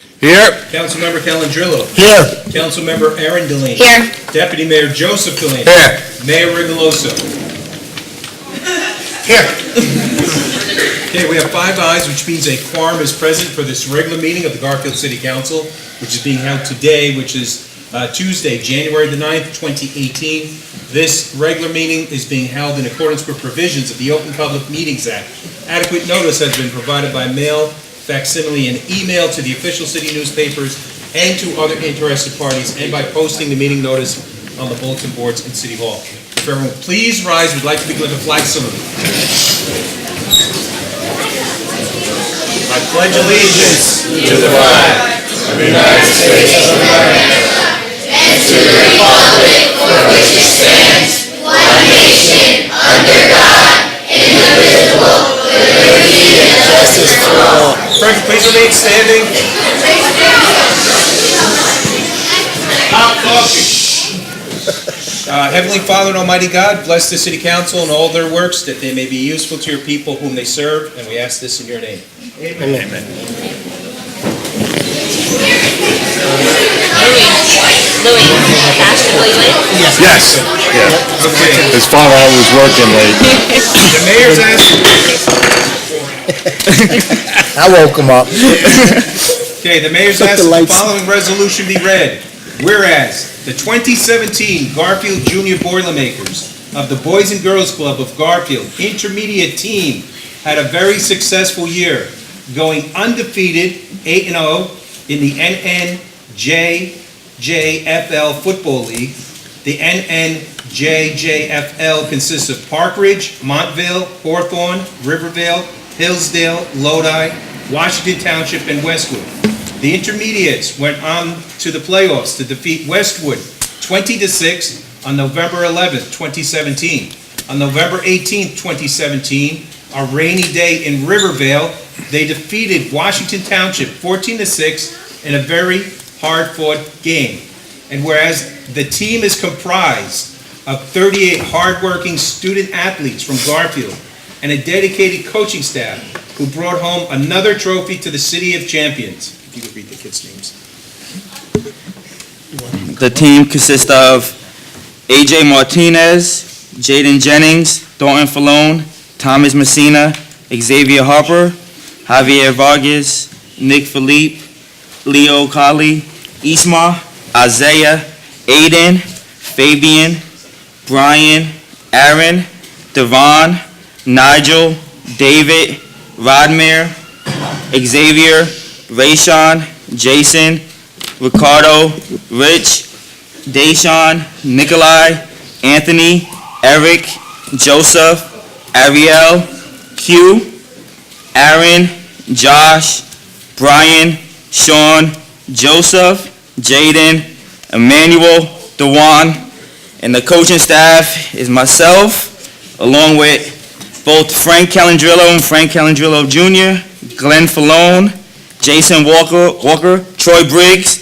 Here. Councilmember Calandrillo. Here. Councilmember Aaron Delaney. Here. Deputy Mayor Joseph Delaney. Here. Mayor Rigoloso. Here. Okay, we have 5 ayes, which means a quorum is present for this regular meeting of the Garfield City Council, which is being held today, which is Tuesday, January the 9th, 2018. This regular meeting is being held in accordance with provisions of the Open Public Meetings Act. Adequate notice has been provided by mail, facsimile, and email to the official city newspapers and to other interested parties, and by posting the meeting notice on the bulletin boards in City Hall. If everyone would please rise, we'd like to begin with the flag salute. I pledge allegiance to the flag of the United States of America and to the republic for which it stands, one nation, under God, indivisible, with liberty and justice for all. Frank, please remain standing. Heavenly Father and Almighty God, bless the City Council and all their works, that they may be useful to your people whom they serve, and we ask this in your name. Amen. Amen. Louis, fashionably late? Yes. Yeah. Okay, His father was working late. the mayor's asked. I woke him up. Okay, the mayor's asked that the following resolution be read. Whereas the 2017 Garfield Junior Boilermakers of the Boys and Girls Club of Garfield intermediate team had a very successful year, going undefeated 8-0 in the NNJJFL Football League. The NNJJFL consists of Park Ridge, Montville, Hawthorne, Rivervale, Hillsdale, Lodi, Washington Township, and Westwood. The intermediates went on to the playoffs to defeat Westwood 20-6 on November 11th, 2017. On November 18th, 2017, a rainy day in Rivervale, they defeated Washington Township 14-6 in a very hard-fought game. And whereas the team is comprised of 38 hardworking student athletes from Garfield and a dedicated coaching staff who brought home another trophy to the City of Champions. If you could read the kids' names. The team consists of AJ Martinez, Jaden Jennings, Thornton Falone, Thomas Messina, Xavier Harper, Javier Vargas, Nick Philippe, Leo Colley, Isma, Isaiah, Aiden, Fabian, Brian, Aaron, Devon, Nigel, David, Rodmere, Xavier, Rayshawn, Jason, Ricardo, Rich, Deshaun, Nikolai, Anthony, Eric, Joseph, Ariel, Q, Aaron, Josh, Brian, Sean, Joseph, Jaden, Emmanuel, Dewan, and the coaching staff is myself, along with both Frank Calandrillo and Frank Calandrillo Jr., Glenn Falone, Jason Walker, Troy Briggs,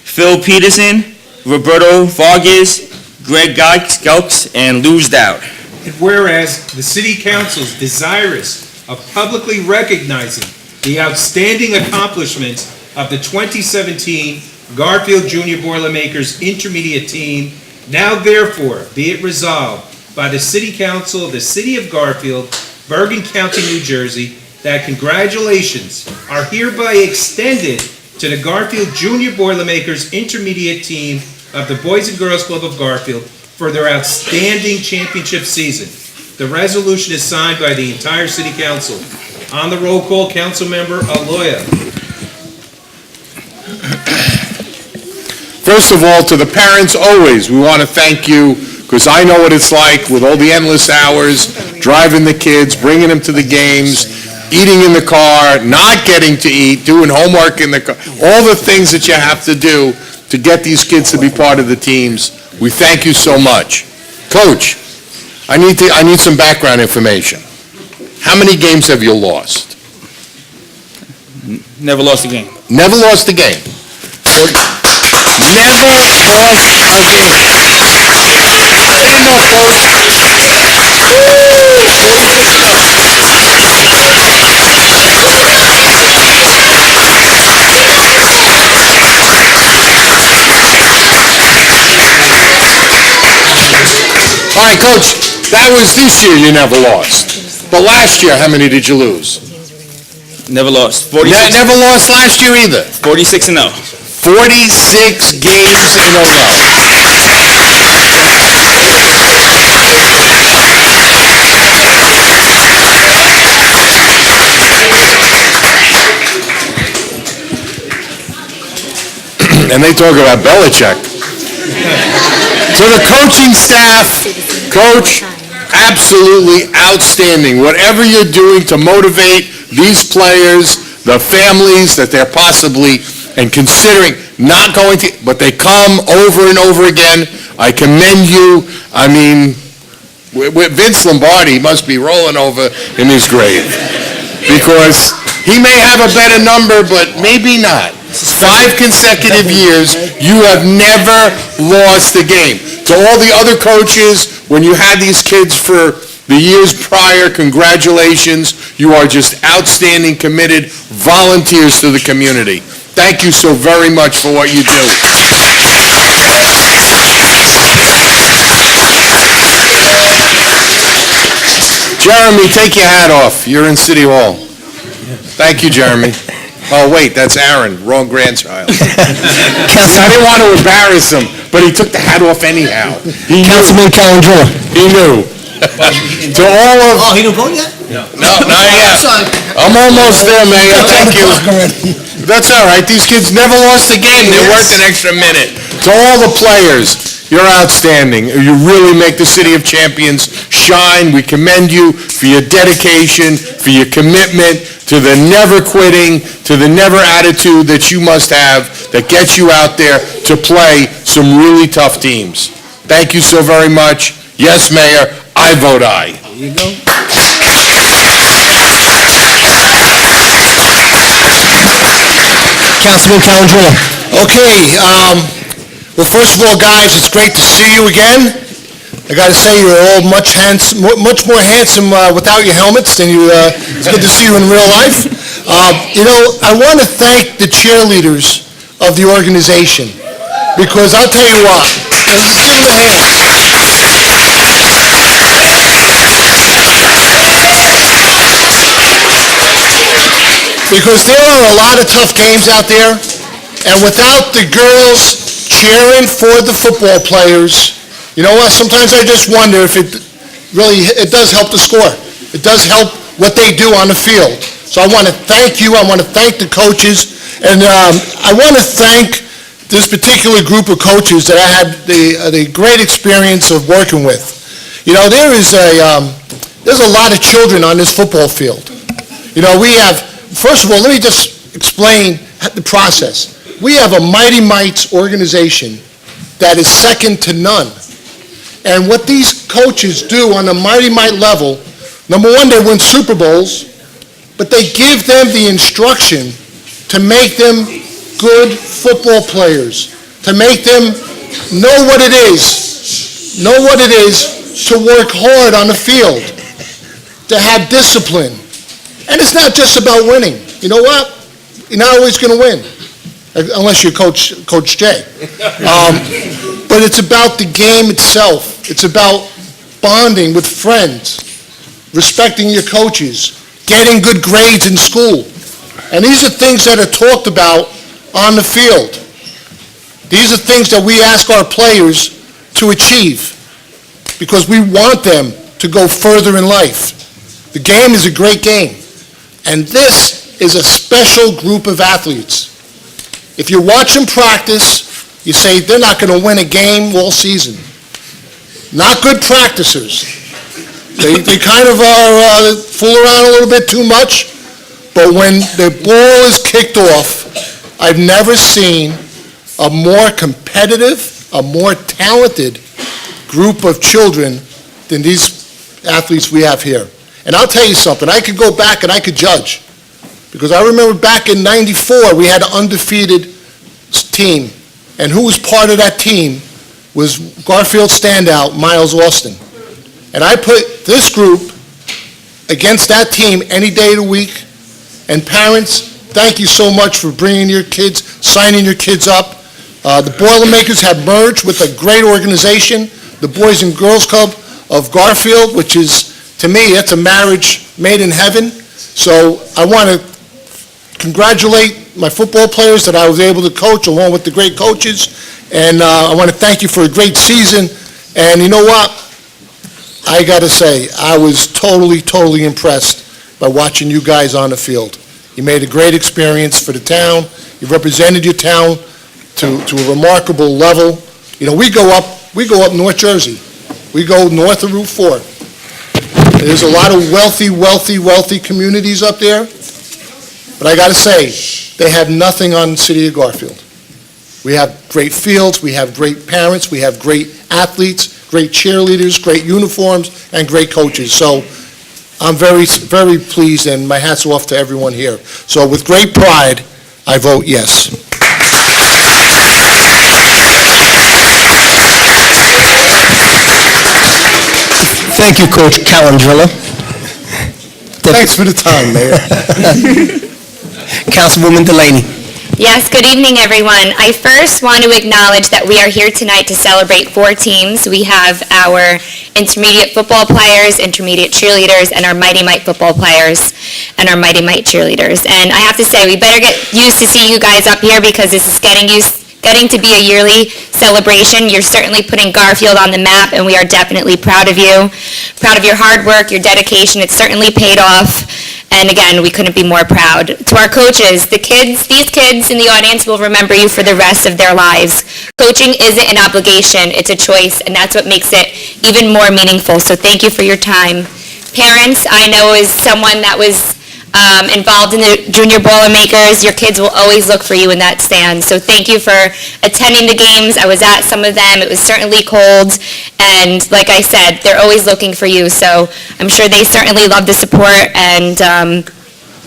Phil Peterson, Roberto Vargas, Greg Gauks, and Lou Dowd. And whereas the City Council is desirous of publicly recognizing the outstanding accomplishments of the 2017 Garfield Junior Boilermakers intermediate team, now therefore be it resolved by the City Council of the City of Garfield, Bergen County, New Jersey, that congratulations are hereby extended to the Garfield Junior Boilermakers intermediate team of the Boys and Girls Club of Garfield for their outstanding championship season. The resolution is signed by the entire City Council. On the roll call, Councilmember Aloya. First of all, to the parents, always, we want to thank you, because I know what it's like with all the endless hours, driving the kids, bringing them to the games, eating in the car, not getting to eat, doing homework in the car, all the things that you have to do to get these kids to be part of the teams. We thank you so much. Coach, I need some background information. How many games have you lost? Never lost a game. Never lost a game. Never lost a game. Good enough, Coach. right, Coach, that was this year you never lost. But last year, how many did you lose? Never lost. 46, Never lost last year either. 46 and 0. 46 games in a row. And they talk about Belichick. To the coaching staff, Coach, absolutely outstanding. Whatever you're doing to motivate these players, the families that they're possibly and considering not going to, but they come over and over again. I commend you. I mean, with Vince Lombardi must be rolling over in his grave because he may have a better number, but maybe not. 5 consecutive years, you have never lost a game. To all the other coaches, when you had these kids for the years prior, congratulations. You are just outstanding, committed volunteers to the community. Thank you so very much for what you do. Jeremy, take your hat off. You're in City Hall. Thank you, Jeremy. Oh, wait, that's Aaron, wrong grandchild. I didn't want to embarrass him, but he took the hat off anyhow. Councilman Calendar. He knew. To all of... Oh, he didn't vote yet? No, not yet. Sorry. I'm almost there, Mayor, thank you. That's all right, these kids never lost a game, they worked an extra minute. To all the players, you're outstanding. You really make the City of Champions shine. We commend you for your dedication, for your commitment, to the never quitting, to the never attitude that you must have that gets you out there to play some really tough teams. Thank you so very much. Yes, Mayor, I vote aye. There you go. Councilman Calendar. Okay, well, first of all, guys, it's great to see you again. I got to say, you're all much more handsome without your helmets than you. It's good to see you in real life. I want to thank the cheerleaders of the organization because I'll tell you what. Let's give them a hand. Because there are a lot of tough games out there, and without the girls cheering for the football players, you know what, sometimes I just wonder if it does help the score. It does help what they do on the field. So I want to thank you, I want to thank the coaches, and I want to thank this particular group of coaches that I had the great experience of working with. You know, there's a lot of children on this football field. You know, we have, first of all, let me just explain the process. We have a Mighty Mites organization that is second to none. And what these coaches do on the Mighty Mite level, number one, they win Super Bowls, but they give them the instruction to make them good football players, to make them know what it is to work hard on the field, to have discipline. And it's not just about winning. You know what? You're not always going to win, unless you're Coach Jay. But it's about the game itself. It's about bonding with friends, respecting your coaches, getting good grades in school. And these are things that are talked about on the field. These are things that we ask our players to achieve because we want them to go further in life. The game is a great game. And this is a special group of athletes. If you watch them practice, you say they're not going to win a game all season. Not good practicers. They kind of fool around a little bit too much, but when the ball is kicked off, I've never seen a more competitive, a more talented group of children than these athletes we have here. And I'll tell you something, I could go back and I could judge. Because I remember back in '94, we had an undefeated team. And who was part of that team was Garfield standout, Miles Austin. And I put this group against that team any day of the week. And parents, thank you so much for bringing your kids, signing your kids up. The Boilermakers have merged with a great organization, the Boys and Girls Club of Garfield, which is, to me, it's a marriage made in heaven. So I want to congratulate my football players that I was able to coach along with the great coaches. And I want to thank you for a great season. And you know what? I got to say, I was totally impressed by watching you guys on the field. You made a great experience for the town. You represented your town to a remarkable level. You know, we go up North Jersey. We go north of Route 4. There's a lot of wealthy communities up there. But I got to say, they have nothing on the city of Garfield. We have great fields, we have great parents, we have great athletes, great cheerleaders, great uniforms, and great coaches. So I'm very pleased, and my hat's off to everyone here. So with great pride, I vote yes. Thank you, Coach Calandrilla. Thanks for the time, Mayor. Councilwoman Delaney. Yes, good evening, everyone. I first want to acknowledge that we are here tonight to celebrate 4 teams. We have our intermediate football players, intermediate cheerleaders, and our Mighty Mite football players and our Mighty Mite cheerleaders. And I have to say, we better get used to see you guys up here because this is getting to be a yearly celebration. You're certainly putting Garfield on the map, and we are definitely proud of you. Proud of your hard work, your dedication. It's certainly paid off. And again, we couldn't be more proud. To our coaches, these kids in the audience will remember you for the rest of their lives. Coaching isn't an obligation, it's a choice, and that's what makes it even more meaningful. So thank you for your time. Parents, I know as someone that was involved in the Junior Boilermakers, your kids will always look for you in that stand. So thank you for attending the games. I was at some of them. It was certainly cold. And like I said, they're always looking for you. So I'm sure they certainly love the support. And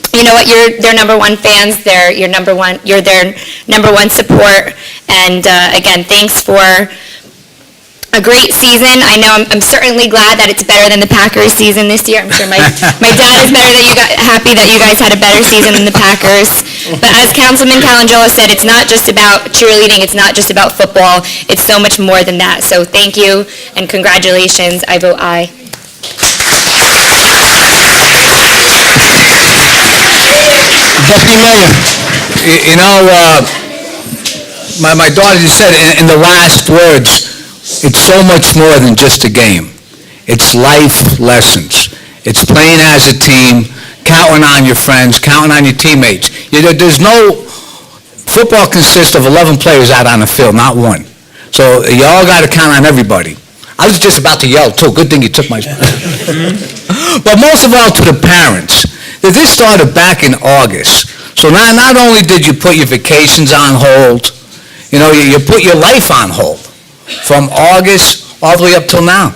you know what? You're their number one fans. You're their number one support. And again, thanks for a great season. I know I'm certainly glad that it's better than the Packers season this year. I'm sure my dad is happy that you guys had a better season than the Packers. But as Councilman Calandrilla said, it's not just about cheerleading, it's not just about football, it's so much more than that. So thank you and congratulations. I vote aye. Deputy Mayor. You know, my daughter just said in the last words, it's so much more than just a game. It's life lessons. It's playing as a team, counting on your friends, counting on your teammates. Football consists of 11 players out on the field, not one. So you all got to count on everybody. I was just about to yell, too. Good thing you took my... But most of all, to the parents. This started back in August. So not only did you put your vacations on hold, you put your life on hold. From August all the way up till now.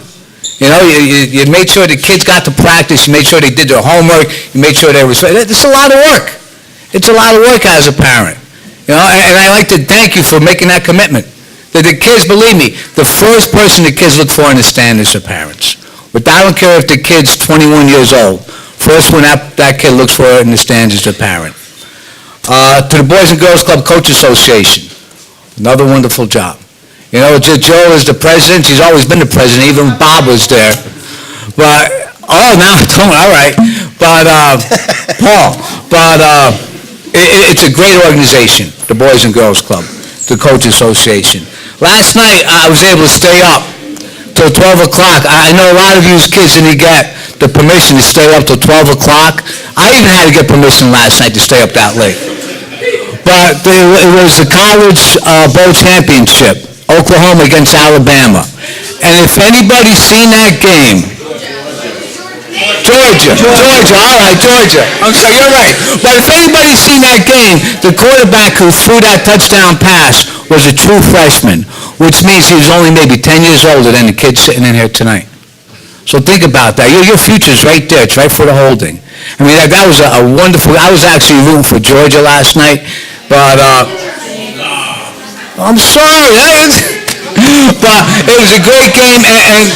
You made sure the kids got to practice, you made sure they did their homework, you made sure they were... It's a lot of work. It's a lot of work as a parent. And I like to thank you for making that commitment. That the kids, believe me, the first person the kids look for in the stand is their parents. But I don't care if the kid's 21 years old. First one that kid looks for in the stands is their parent. To the Boys and Girls Club Coach Association, another wonderful job. Joe is the president. She's always been the president. Even Bob was there. But, all right. But, Paul, it's a great organization, the Boys and Girls Club, the Coach Association. Last night, I was able to stay up till 12 o'clock. I know a lot of you kids didn't get the permission to stay up till 12 o'clock. I even had to get permission last night to stay up that late. But it was the college bowl championship. Oklahoma against Alabama. And if anybody's seen that game, Georgia, all right, Georgia. I'm sorry, you're right. But if anybody's seen that game, the quarterback who threw that touchdown pass was a true freshman, which means he was only maybe 10 years older than the kid sitting in here tonight. So think about that. Your future's right there. It's right for the holding. I mean, that was a wonderful... I was actually rooting for Georgia last night, but... I'm sorry, but it was a great game, and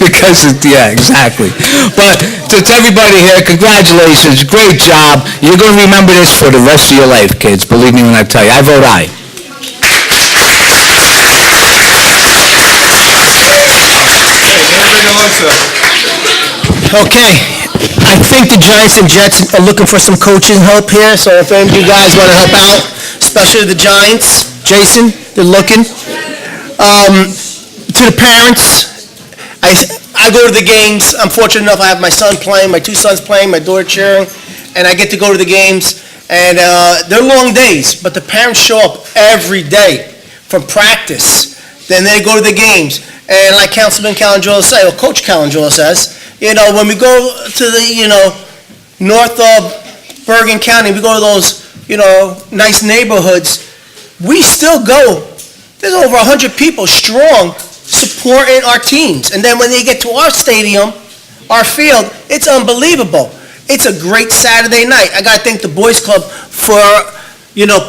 because exactly. But to everybody here, congratulations, great job. You're going to remember this for the rest of your life, kids. Believe me when I tell you. I vote aye. Okay, I think the Giants and Jets are looking for some coaching help here, so if any of you guys want to help out, especially the Giants, Jason, they're looking. To the parents, I go to the games. I'm fortunate enough, I have my son playing, my two sons playing, my daughter cheering, and I get to go to the games. And they're long days, but the parents show up every day from practice. Then they go to the games. And like Councilman Calandrella said, or Coach Calandrella says, when we go to the, north of Bergen County, we go to those, nice neighborhoods, we still go. There's over 100 people strong supporting our teams. And then when they get to our stadium, our field, it's unbelievable. It's a great Saturday night. I got to thank the Boys Club for,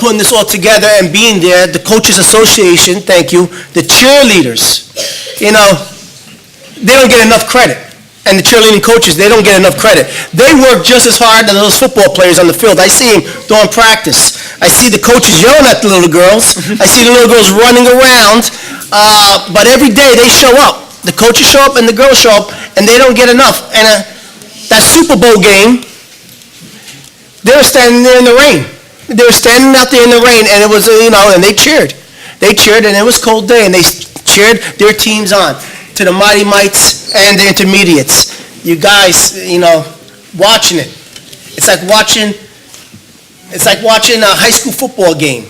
putting this all together and being there. The Coaches Association, thank you. The cheerleaders, they don't get enough credit. And the cheerleading coaches, they don't get enough credit. They work just as hard as those football players on the field. I see them during practice. I see the coaches yelling at the little girls. I see the little girls running around. But every day they show up. The coaches show up and the girls show up, and they don't get enough. And that Super Bowl game, they were standing there in the rain. They were standing out there in the rain, and it was, and they cheered. They cheered, and it was a cold day, and they cheered their teams on. To the Mighty Mites and the Intermediates. You guys, watching it. It's like watching a high school football game.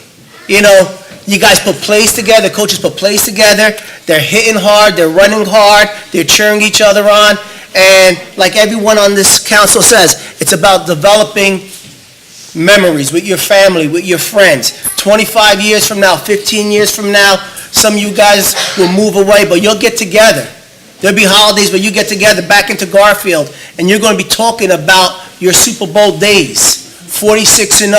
You guys put plays together, coaches put plays together, they're hitting hard, they're running hard, they're cheering each other on, and like everyone on this council says, it's about developing memories with your family, with your friends. 25 years from now, 15 years from now, some of you guys will move away, but you'll get together. There'll be holidays where you get together back into Garfield, and you're going to be talking about your Super Bowl days, 46-0,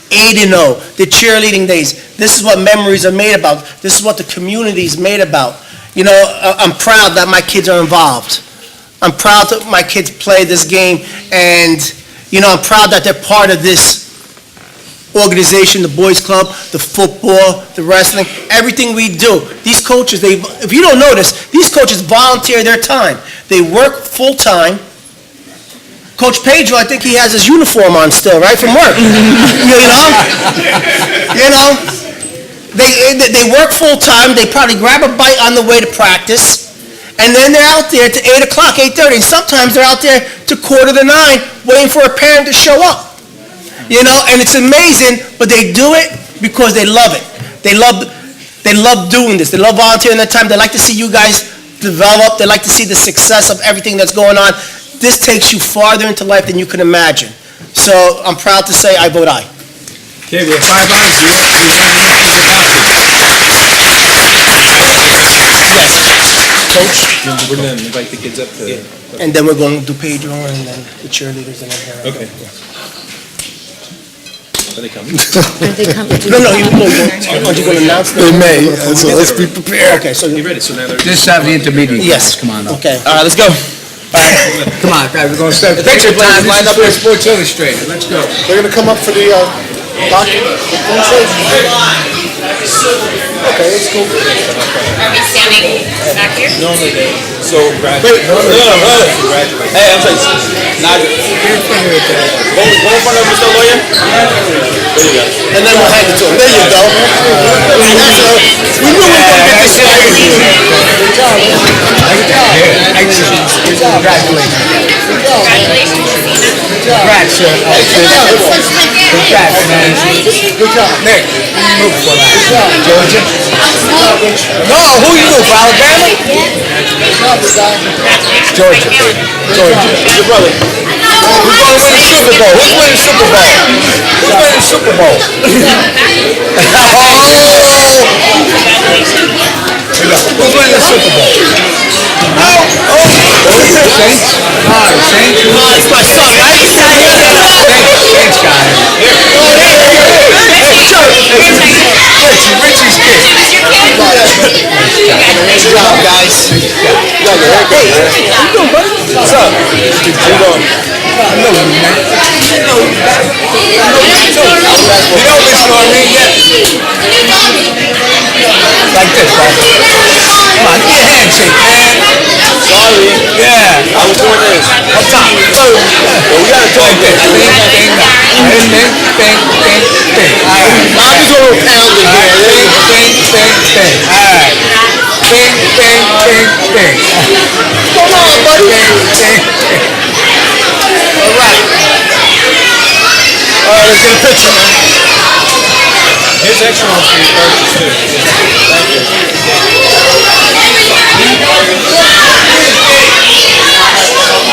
8-0, the cheerleading days. This is what memories are made about. This is what the community is made about. I'm proud that my kids are involved. I'm proud that my kids play this game, and, I'm proud that they're part of this organization, the Boys Club, the football, the wrestling, everything we do. These coaches, if you don't notice, these coaches volunteer their time. They work full-time. Coach Pedro, I think he has his uniform on still, right, from work. They work full-time. They probably grab a bite on the way to practice, and then they're out there to 8 o'clock, 8:30. Sometimes they're out there to 8:45, waiting for a parent to show up. And it's amazing, but they do it because they love it. They love doing this. They love volunteering their time. They like to see you guys develop. They like to see the success of everything that's going on. This takes you farther into life than you can imagine. So I'm proud to say I vote aye. Okay, we have 5 ayes. Do you have any ayes adopted? Coach, we're going to invite the kids up to... And then we're going to do Pedro and then the cheerleaders and then Harry. Okay. Are they coming? No, aren't you going to announce them? They may, so let's be prepared. Okay, so, You ready? So now they're... Just have the intermediate yes, guys, come on up. okay. All right, let's go. Come on, guys, we're going to start. Picture time, line up here. Sports Illustrated, let's go. They're gonna come up for the, document. Okay, let's go. Are we standing back here? Normally they... So, Hey, I'm sorry. Nigel. Go in front of Mr. Lawyer. There you go. And then we'll hand it to him. There you go. We knew we were gonna get this right. Congratulations. Congrats, sir. Congrats, man. Good job. Nick, who you root for, man? Georgia? No, who you root for, Alabama? Georgia. Your brother. Who's going to win the Super Bowl? Who's winning the Super Bowl? Who's winning the Super Bowl? Who's winning the Super Bowl? Saints? The Saints? It's my son, right? Saints got it. Richie's kid. Good job, guys. What's up? How you doing? I know you, man. I know you, man. You know Miss Noreen yet? Like this, bro. Come on, give me a handshake, man. Sorry. Yeah. I was doing this. Up top. But we gotta talk Like this. this. Bing, bing, bing, bing, bing, bing, bing. All right. Now there's a little pounding All right. here. Bing, bing, bing, bing. All right. Bing, bing, bing, bing. Come on, buddy. Bing, bing, bing. All right. All right, let's get a picture, man. Here's extra ones for your purchase too. Three more of these. Tom just went over there and called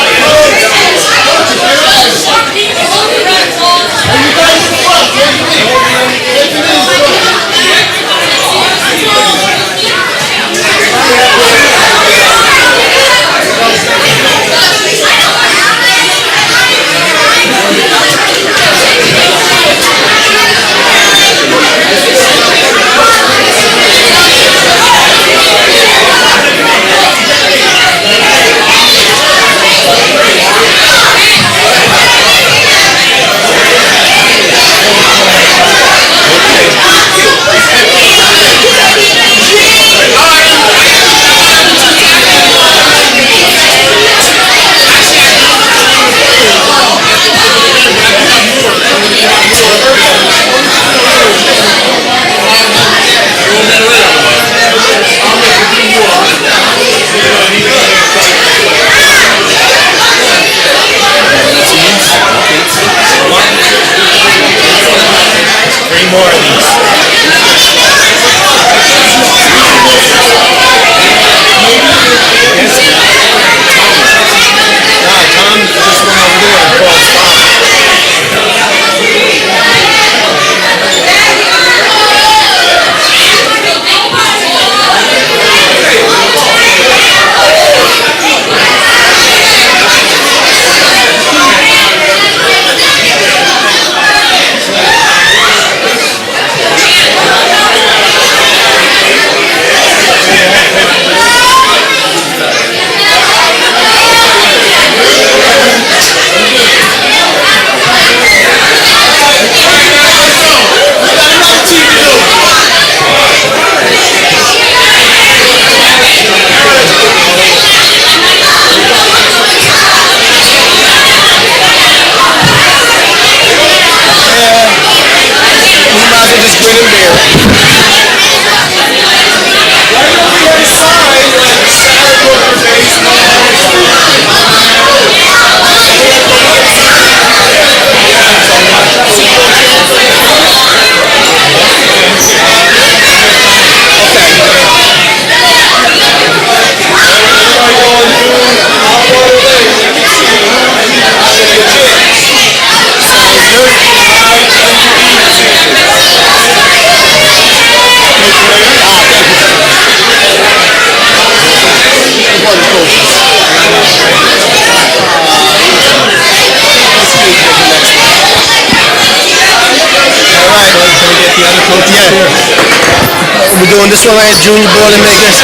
Bob. You might as well just grin and bear it. Why don't we have a sign like Saratoga baseball? We're doing this one right, junior Boilermakers.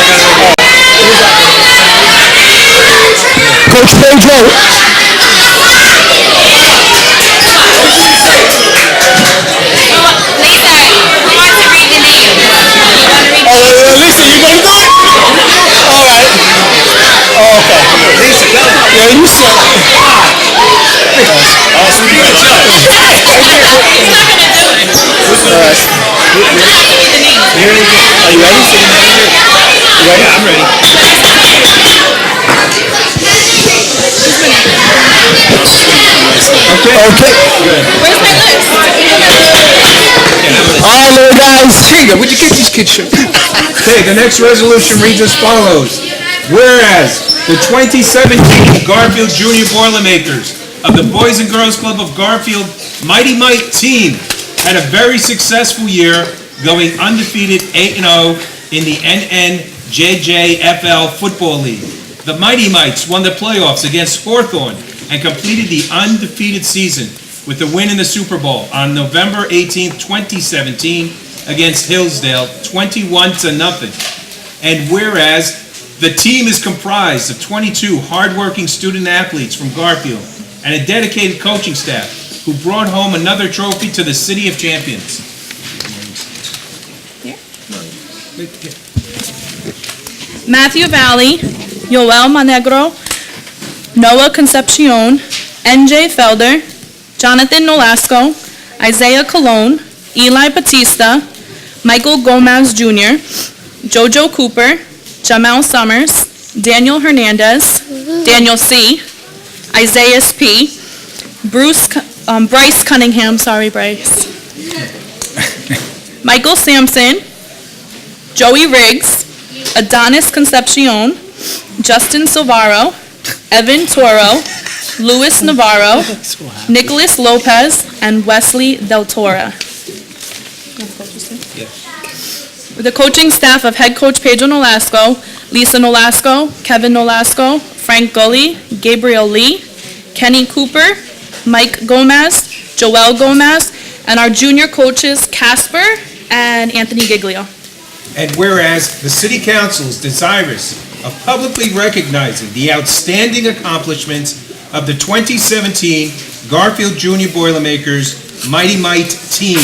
Coach Pedro. Lisa, who wants to read the name? Oh, Lisa, you gonna do it? All right. Oh, okay. Lisa, go. Yeah, you said it. Also, we got judge. He's not gonna do it. All right. Are you ready? City manager? You ready? Yeah, I'm ready. Okay. Where's my list? All right, little guys. Tinga, where'd you get these kids' shirts? Okay, the next resolution reads as follows. Whereas the 2017 Garfield Junior Boilermakers of the Boys and Girls Club of Garfield Mighty Might team had a very successful year, going undefeated 8-0 in the NNJJFL Football League. The Mighty Mites won the playoffs against Hawthorne and completed the undefeated season with the win in the Super Bowl on November 18, 2017 against Hillsdale, 21-0. And whereas the team is comprised of 22 hardworking student athletes from Garfield and a dedicated coaching staff who brought home another trophy to the City of Champions. Matthew Valley, Yoel Monegro, Noah Concepcion, NJ Felder, Jonathan Nolasco, Isaiah Colon, Eli Batista, Michael Gomez Jr., Jojo Cooper, Jamel Summers, Daniel Hernandez, Daniel C., Isaiah P., Bryce Cunningham, sorry Bryce, Michael Sampson, Joey Riggs, Adonis Concepcion, Justin Silvaro, Evan Toro, Luis Navarro, Nicholas Lopez, and Wesley Del Toro. The coaching staff of head coach Pedro Nolasco, Lisa Nolasco, Kevin Nolasco, Frank Gully, Gabriel Lee, Kenny Cooper, Mike Gomez, Joel Gomez, and our junior coaches Casper and Anthony Giglio. And whereas the City Council is desirous of publicly recognizing the outstanding accomplishments of the 2017 Garfield Junior Boilermakers Mighty Might team,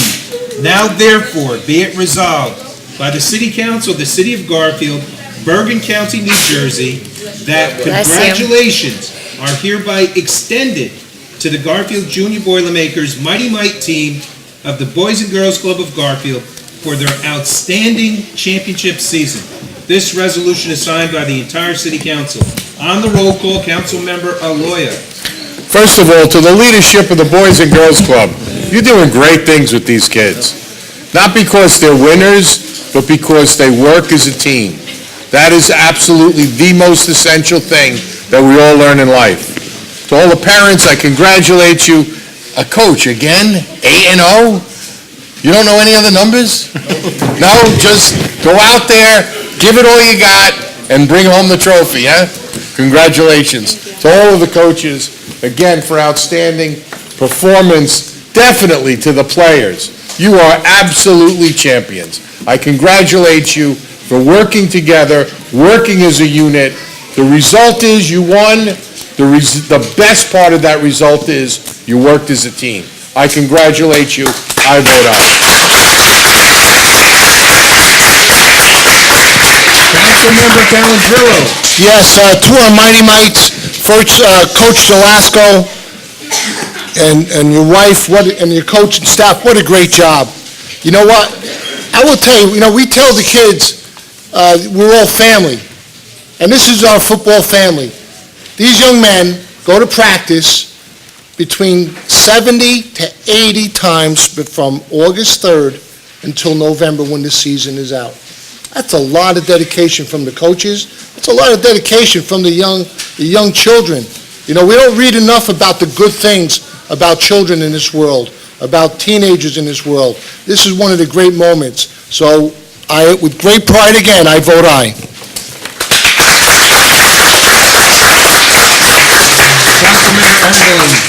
now therefore be it resolved by the City Council of the City of Garfield, Bergen County, New Jersey, that Bless you. congratulations are hereby extended to the Garfield Junior Boilermakers Mighty Might team of the Boys and Girls Club of Garfield for their outstanding championship season. This resolution is signed by the entire City Council. On the roll call, Councilmember Aloya. First of all, to the leadership of the Boys and Girls Club, you're doing great things with these kids. Not because they're winners, but because they work as a team. That is absolutely the most essential thing that we all learn in life. To all the parents, I congratulate you. A coach, again, 8-0? You don't know any other numbers? No, just go out there, give it all you got, and bring home the trophy, huh? Congratulations to all of the coaches, again, for outstanding performance, definitely to the players. You are absolutely champions. I congratulate you for working together, working as a unit. The result is you won. The best part of that result is you worked as a team. I congratulate you. I vote aye. Councilmember Calandrillo. Yes, to our Mighty Mites, first, Coach Delasco and your wife, and your coach and staff, what a great job. You know what? I will tell you, we tell the kids, we're all family, and this is our football family. These young men go to practice between 70 to 80 times from August 3rd until November when the season is out. That's a lot of dedication from the coaches. It's a lot of dedication from the young children. We don't read enough about the good things about children in this world, about teenagers in this world. This is one of the great moments. So with great pride again, I vote aye.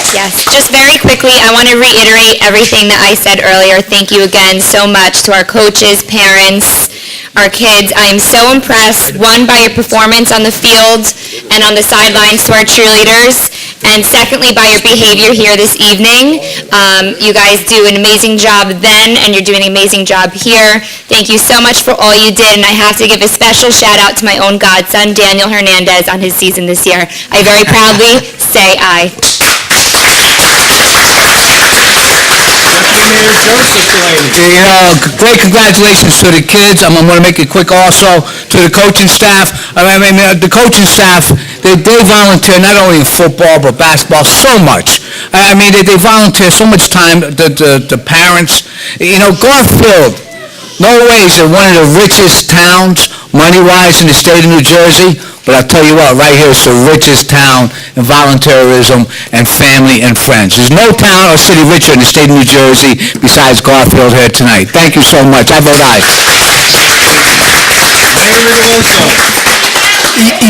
Yes, just very quickly, I want to reiterate everything that I said earlier. Thank you again so much to our coaches, parents, our kids. I am so impressed, one, by your performance on the field and on the sidelines to our cheerleaders, and secondly, by your behavior here this evening. You guys do an amazing job then, and you're doing an amazing job here. Thank you so much for all you did, and I have to give a special shout out to my own godson, Daniel Hernandez, on his season this year. I very proudly say aye. Great congratulations to the kids. I'm going to make it quick also to the coaching staff. The coaching staff, they volunteer not only in football but basketball so much. They volunteer so much time. The parents, Garfield, no way is it one of the richest towns money-wise in the state of New Jersey. But I'll tell you what, right here is the richest town in volunteerism and family and friends. There's no town or city richer in the state of New Jersey besides Garfield here tonight. Thank you so much. I vote aye.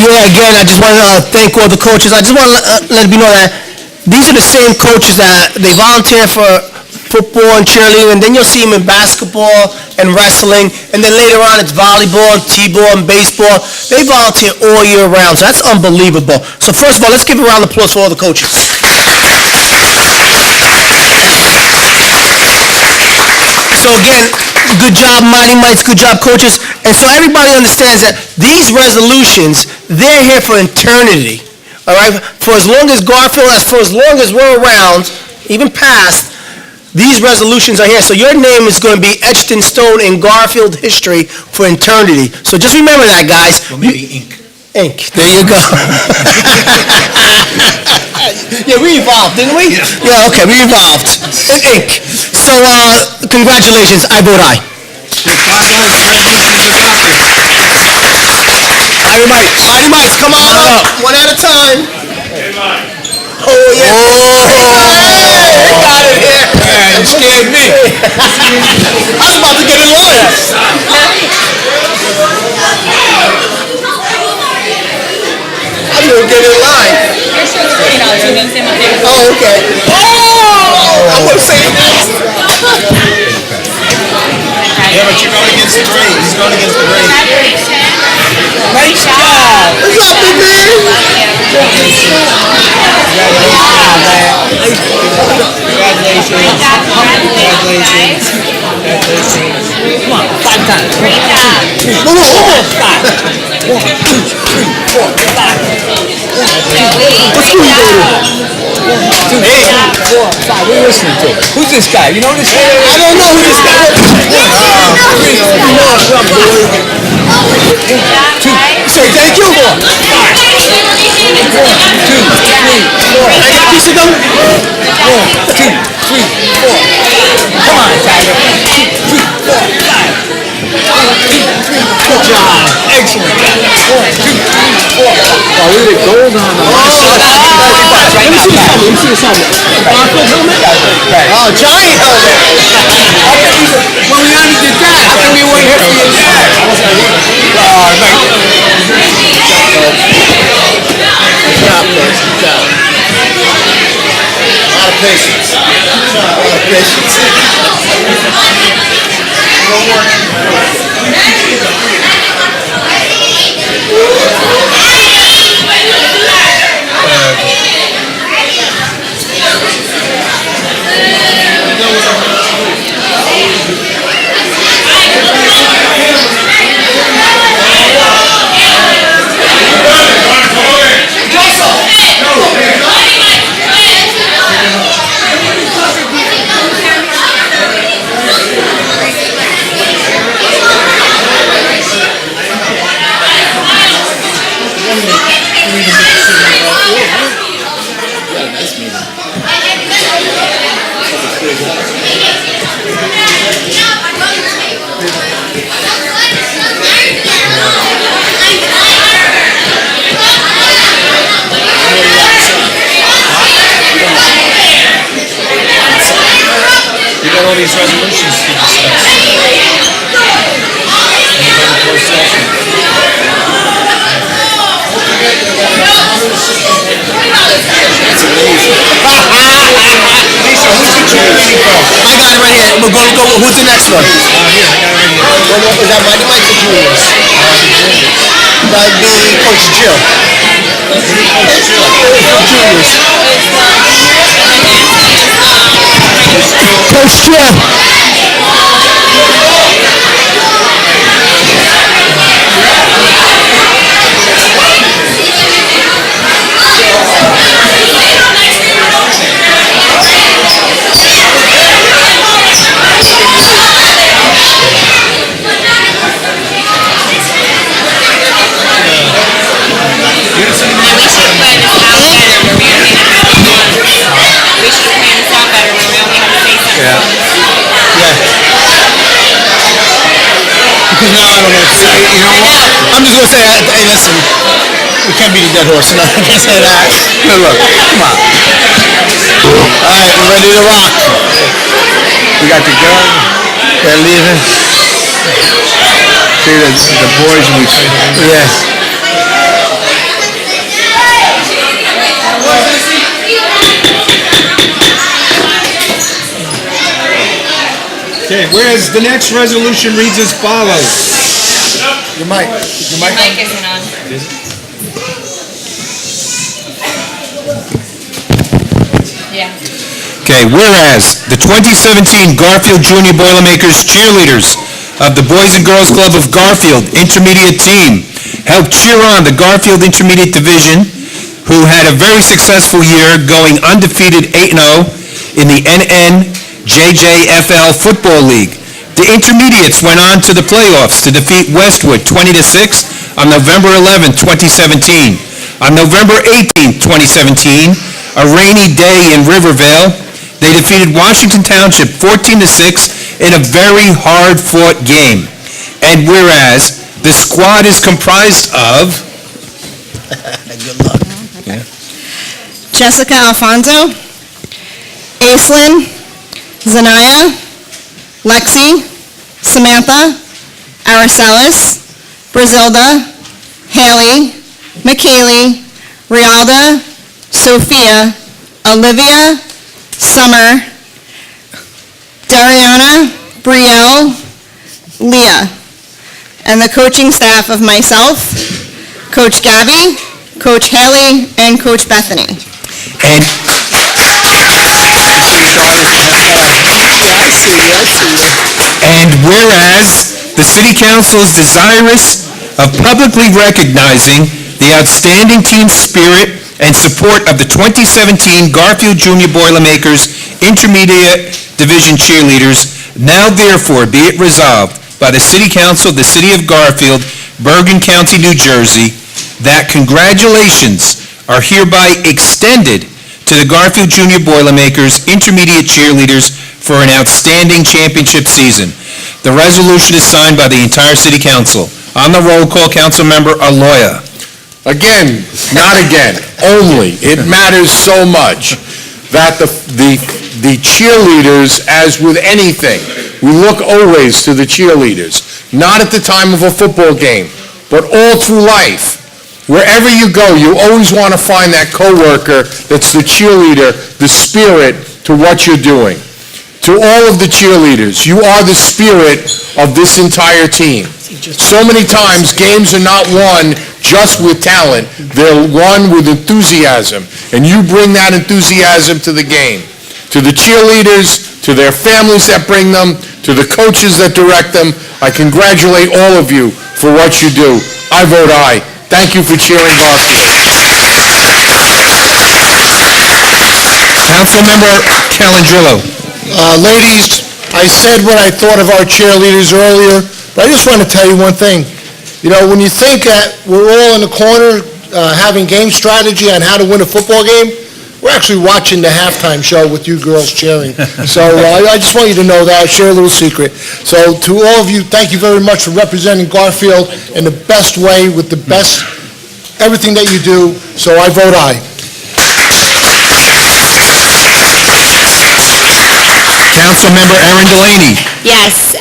Yeah, again, I just want to thank all the coaches. I just want to let you know that these are the same coaches that they volunteer for football and cheerleading, and then you'll see them in basketball and wrestling, and then later on it's volleyball and t-ball and baseball. They volunteer all year round, so that's unbelievable. So first of all, let's give a round of applause for all the coaches. So again, good job, Mighty Mites, good job, coaches. And so everybody understands that these resolutions, they're here for eternity, all right? For as long as Garfield, for as long as we're around, even past, these resolutions are here. So your name is going to be etched in stone in Garfield history for eternity. So just remember that, guys. Well, maybe ink. Ink, there you go. Yeah, we evolved, didn't we? Yeah, okay, we evolved. In ink. So, congratulations, I vote aye. Mighty Mites. Mighty Mites, come on up, one at a time. Oh, yeah. Hey, got it here. Man, you scared me. I was about to get in line. I'm gonna get in line. Oh, okay. Oh! I'm gonna say it next. Yeah, but you're going against the grain. He's going against the grain. Nice job. What's up, big man? Come on, 5 times. Great job. One more. 1, 2, 3, 4, 5. What school you go to? 2, 3, 4, 5. What are you listening to? Who's this guy? You know this guy? I don't know who this guy is. Say thank you. 1, 2, 3, 4. I got a piece of gum. 1, 2, 3, 4. Come on, Tiger. 2, 3, 4, 5. 1, 2, 3, 4. Good job. Excellent. 1, 2, 3, 4. Oh, look at gold on the Let me see something. Garfield helmet? Oh, giant helmet. When we only did that, how come we weren't here for your dad? A lot of patience. A lot of patience. You got all these resolutions to discuss. Anybody close session? Lisa, who's the cheerleading coach? I got it right here. We're going to go. Who's the next one? Here, I got it right here. Is that Mighty Mike or Juniors? That'd be Coach Jill. Juniors. Coach Jill. Because now I don't know what to say. You know what? I'm just gonna say, hey, listen, we can't beat a dead horse. And I can't say that. Good luck. Come on. All right, we're ready to rock. We got the gun. They're leaving. See the boys we. Yeah. Okay, whereas the next resolution reads as follows. Your mic. Mike isn't on. Yeah. Okay, whereas the 2017 Garfield Junior Boilermakers cheerleaders of the Boys and Girls Club of Garfield Intermediate Team helped cheer on the Garfield Intermediate Division, who had a very successful year, going undefeated 8-0 in the NNJJFL Football League. The Intermediates went on to the playoffs to defeat Westwood 20-6 on November 11, 2017. On November 18, 2017, a rainy day in Rivervale, they defeated Washington Township 14-6 in a very hard-fought game. And whereas the squad is comprised of Good luck. Jessica Alfonso, Aislinn, Zanaya, Lexi, Samantha, Aracelis, Brazilda, Haley, McKaylee, Rialda, Sophia, Olivia, Summer, Dariana, Brielle, Leah, and the coaching staff of myself, Coach Gabby, Coach Haley, and Coach Bethany. and And whereas the City Council is desirous of publicly recognizing the outstanding team spirit and support of the 2017 Garfield Junior Boilermakers Intermediate Division cheerleaders, now therefore be it resolved by the City Council of the City of Garfield, Bergen County, New Jersey, that congratulations are hereby extended to the Garfield Junior Boilermakers Intermediate cheerleaders for an outstanding championship season. The resolution is signed by the entire City Council. On the roll call, Councilmember Aloya. Again, not again, only. It matters so much that the cheerleaders, as with anything, we look always to the cheerleaders, not at the time of a football game, but all through life. Wherever you go, you always want to find that coworker that's the cheerleader, the spirit to what you're doing. To all of the cheerleaders, you are the spirit of this entire team. So many times, games are not won just with talent, they're won with enthusiasm, and you bring that enthusiasm to the game. To the cheerleaders, to their families that bring them, to the coaches that direct them, I congratulate all of you for what you do. I vote aye. Thank you for cheering Garfield. Councilmember Calendrillo. Ladies, I said what I thought of our cheerleaders earlier, but I just want to tell you one thing. You know, when you think that we're all in the corner having game strategy on how to win a football game, we're actually watching the halftime show with you girls cheering. So I just want you to know that, share a little secret. So to all of you, thank you very much for representing Garfield in the best way with the best, everything that you do. So I vote aye. Councilmember Erin Delaney. Yes,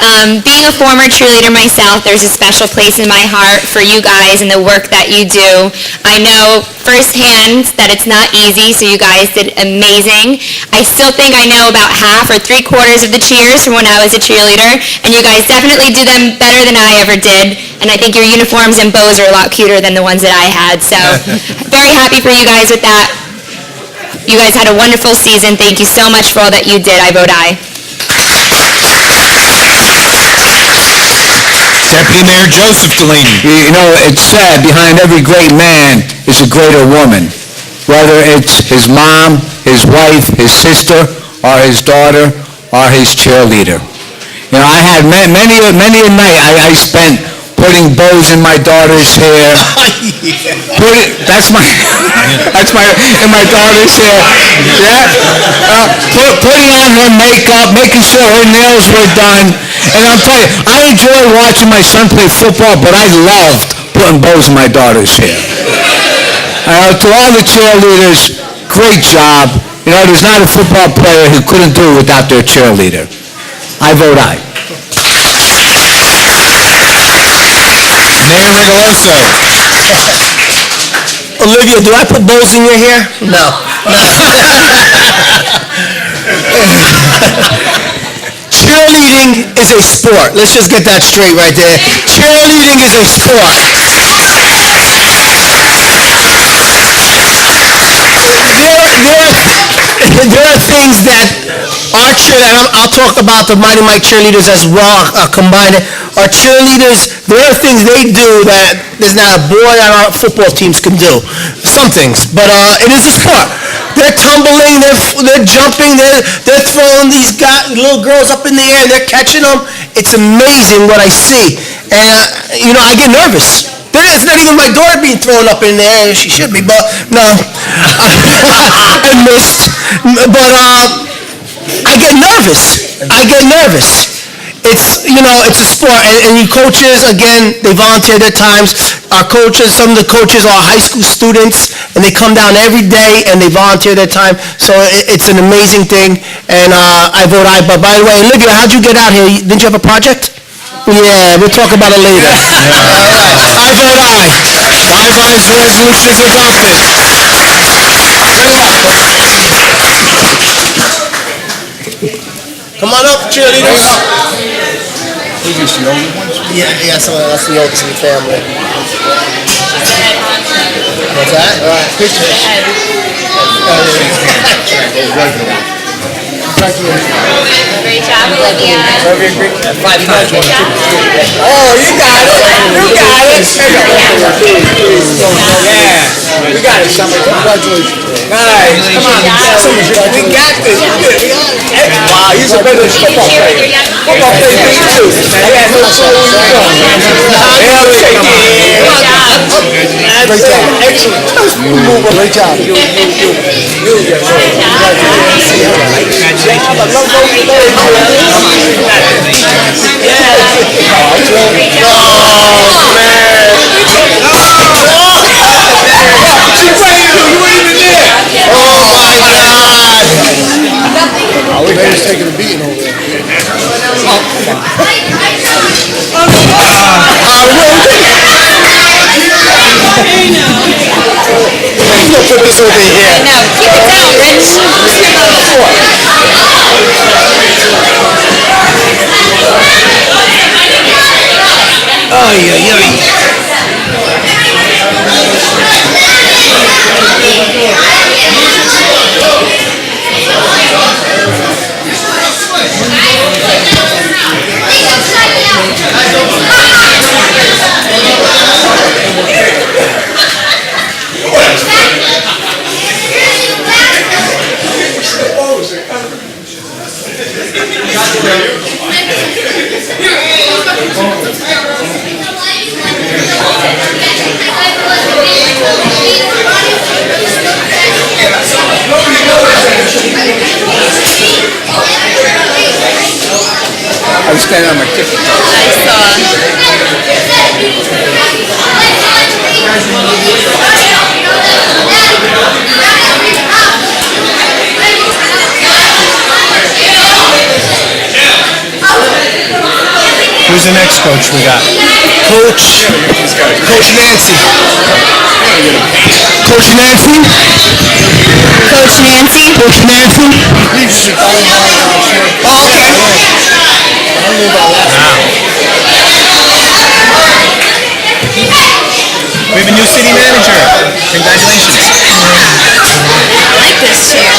being a former cheerleader myself, there's a special place in my heart for you guys and the work that you do. I know firsthand that it's not easy, so you guys did amazing. I still think I know about half or three-quarters of the cheers from when I was a cheerleader, and you guys definitely do them better than I ever did, and I think your uniforms and bows are a lot cuter than the ones that I had, so very happy for you guys with that. You guys had a wonderful season. Thank you so much for all that you did. I vote aye. Deputy Mayor Joseph Delaney. You know, it's sad, behind every great man is a greater woman. Whether it's his mom, his wife, his sister, or his daughter, or his cheerleader. You know, I had many a night I spent putting bows in my daughter's hair. That's my in my daughter's hair. Yeah. Putting on her makeup, making sure her nails were done. And I'll tell you, I enjoy watching my son play football, but I loved putting bows in my daughter's hair. To all the cheerleaders, great job. You know, there's not a football player who couldn't do it without their cheerleader. I vote aye. Mayor Rigoloso. Olivia, do I put bows in your hair? No. Cheerleading is a sport. Let's just get that straight right there. Cheerleading is a sport. There are things that our I'll talk about the Mighty Mike cheerleaders as well, combine it. Our cheerleaders, there are things they do that there's not a boy on our football teams can do. Some things, but it is a sport. They're tumbling, they're jumping, they're throwing these little girls up in the air, they're catching them. It's amazing what I see. And, I get nervous. It's not even my daughter being thrown up in the air. She should be, but no. And missed. But I get nervous. It's a sport, and you coaches, again, they volunteer their times. Our coaches, some of the coaches are high school students, and they come down every day, and they volunteer their time, so it's an amazing thing, and I vote aye. But by the way, Olivia, how'd you get out here? Didn't you have a project? Yeah, we'll talk about it later. I vote aye. Five ayes, the resolution is adopted. Come on up, cheerleaders. Yeah, so that's the oldest in the family. What's that? All right. Great job, Olivia. 5 times. Oh, you got it. Yeah, we got it, Summer. Congratulations. Nice. Come on. We got this. Wow, he's a better football player. Football player than you too. I got no soul in you. Great job. Excellent. Great job. He's taking a beating over there. He's gonna put this over here. I know. Keep it down, Rich. I was standing on my ticket. Who's the next coach we got? Coach Nancy. Coach Nancy? Coach Nancy. Coach Nancy? Oh, okay. We have a new city manager. Congratulations. I like this chair.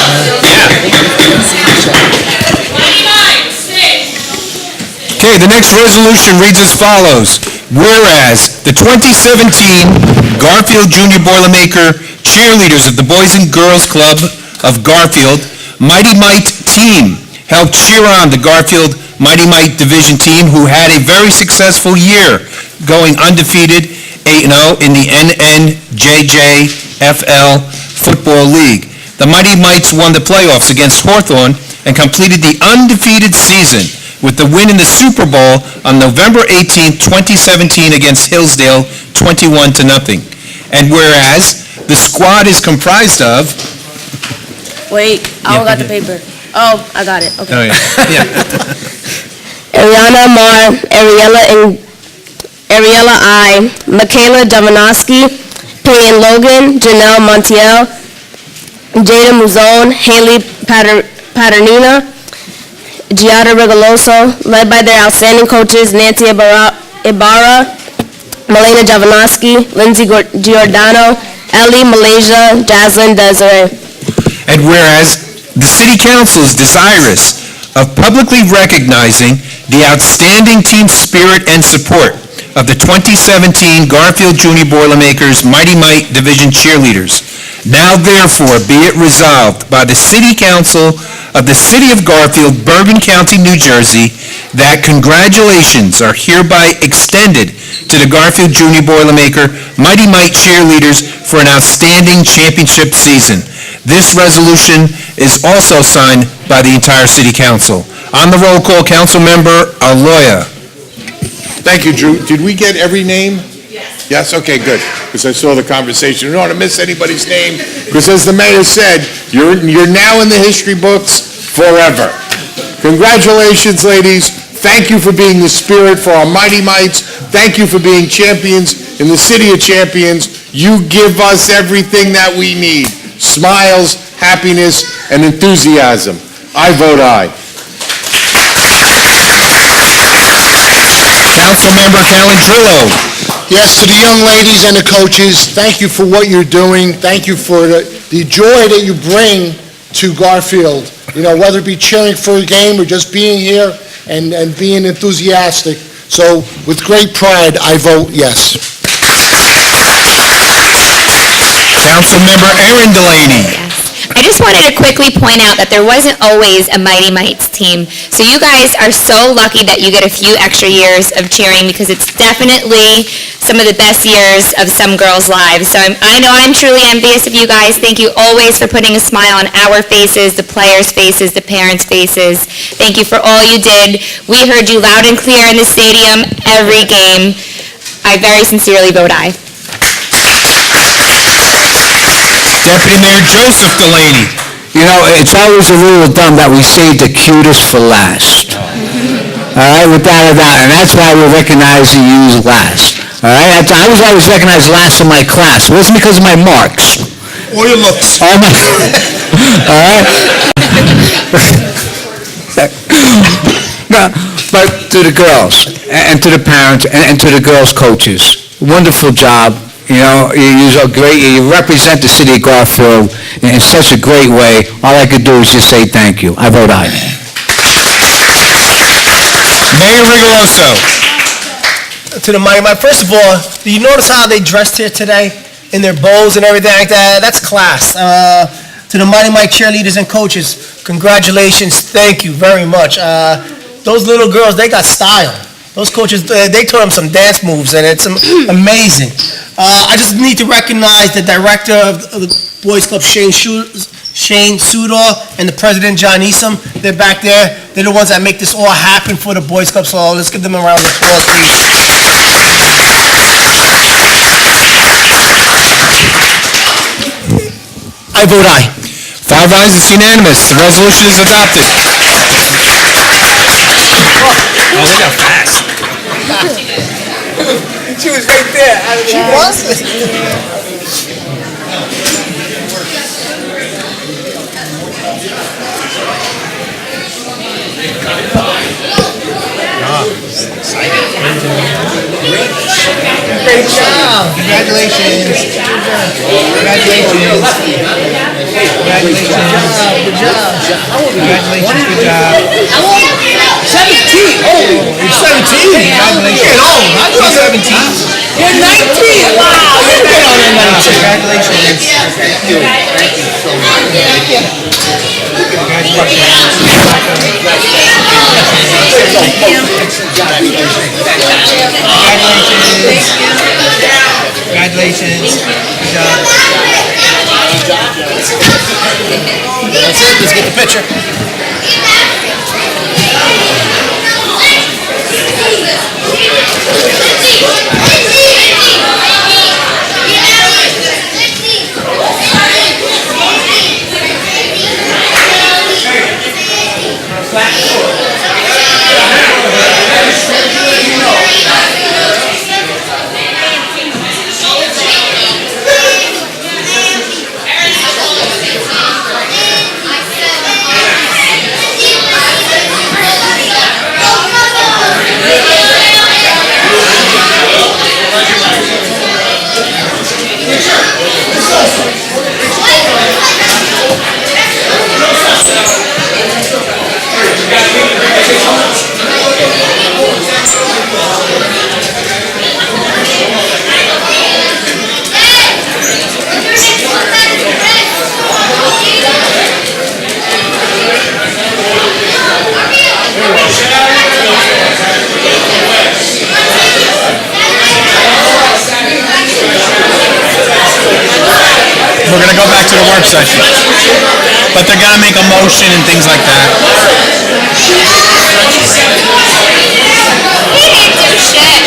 Okay, the next resolution reads as follows. Whereas the 2017 Garfield Junior Boilermaker cheerleaders of the Boys and Girls Club of Garfield Mighty Mite team helped cheer on the Garfield Mighty Mite Division team, who had a very successful year, going undefeated 8-0 in the NNJJFL Football League. The Mighty Mites won the playoffs against Hawthorne and completed the undefeated season with the win in the Super Bowl on November 18, 2017 against Hillsdale, 21-0. And whereas the squad is comprised of... Wait, I don't got the paper. Oh, I got it, okay. Oh, yeah. Ariana Mar, Ariella I, Michaela Jovanovski, Peyton Logan, Janelle Montiel, Jada Muzone, Haley Paternina, Giada Regaloso, led by their outstanding coaches Nancy Ibarra, Melena Jovanovski, Lindsay Giordano, Ellie Malaysia, Jaslyn Desiree. And whereas the City Council is desirous of publicly recognizing the outstanding team spirit and support of the 2017 Garfield Junior Boilermakers Mighty Might Division cheerleaders. Now therefore be it resolved by the City Council of the City of Garfield, Bergen County, New Jersey, that congratulations are hereby extended to the Garfield Junior Boilermaker Mighty Might cheerleaders for an outstanding championship season. This resolution is also signed by the entire City Council. On the roll call, Councilmember Aloya. Thank you, Drew. Did we get every name? Yes, okay, good, because I saw the conversation. We don't want to miss anybody's name, because as the mayor said, you're now in the history books forever. Congratulations, ladies. Thank you for being the spirit for our Mighty Mites. Thank you for being champions in the City of Champions. You give us everything that we need. Smiles, happiness, and enthusiasm. I vote aye. Councilmember Calendrillo. Yes, to the young ladies and the coaches, thank you for what you're doing. Thank you for the joy that you bring to Garfield. You know, whether it be cheering for a game or just being here and being enthusiastic. So with great pride, I vote yes. Councilmember Aaron Delaney. I just wanted to quickly point out that there wasn't always a Mighty Mites team. So you guys are so lucky that you get a few extra years of cheering, because it's definitely some of the best years of some girls' lives. So I know I'm truly envious of you guys. Thank you always for putting a smile on our faces, the players' faces, the parents' faces. Thank you for all you did. We heard you loud and clear in the stadium every game. I very sincerely vote aye. Deputy Mayor Joseph Delaney. You know, it's always a rule of thumb that we save the cutest for last. All right, without a doubt, and that's why we're recognizing you last. All right, I was always recognized last in my class. It wasn't because of my marks. Or your looks. All right? No, but to the girls, and to the parents, and to the girls' coaches, wonderful job. You know, you are great. You represent the city of Garfield in such a great way. All I could do is just say thank you. I vote aye. Mayor Rigoloso. To the Mighty Might, first of all, do you notice how they dressed here today? In their bows and everything like that? That's class. To the Mighty Might cheerleaders and coaches, congratulations. Thank you very much. Those little girls, they got style. Those coaches, they taught them some dance moves, and it's amazing. I just need to recognize the director of the Boys Club, Shane Sudor, and the president, John Easom. They're back there. They're the ones that make this all happen for the Boys Club, so let's give them a round of applause, please. I vote aye. 5 ayes, it's unanimous. The resolution is adopted. Oh, they got fast. She was right there. She was? Great job. Congratulations. Congratulations. Good job. Congratulations. Good job. 17. Oh, you're 17. Congratulations. You're old. I was 17. You're 19. Wow. You're good on your 19. Congratulations. Thank you. Thank you so much. Thank you. Congratulations. Congratulations. Good job. That's it. Let's get the picture. work session. But they're gonna make a motion and things like that. He didn't do shit.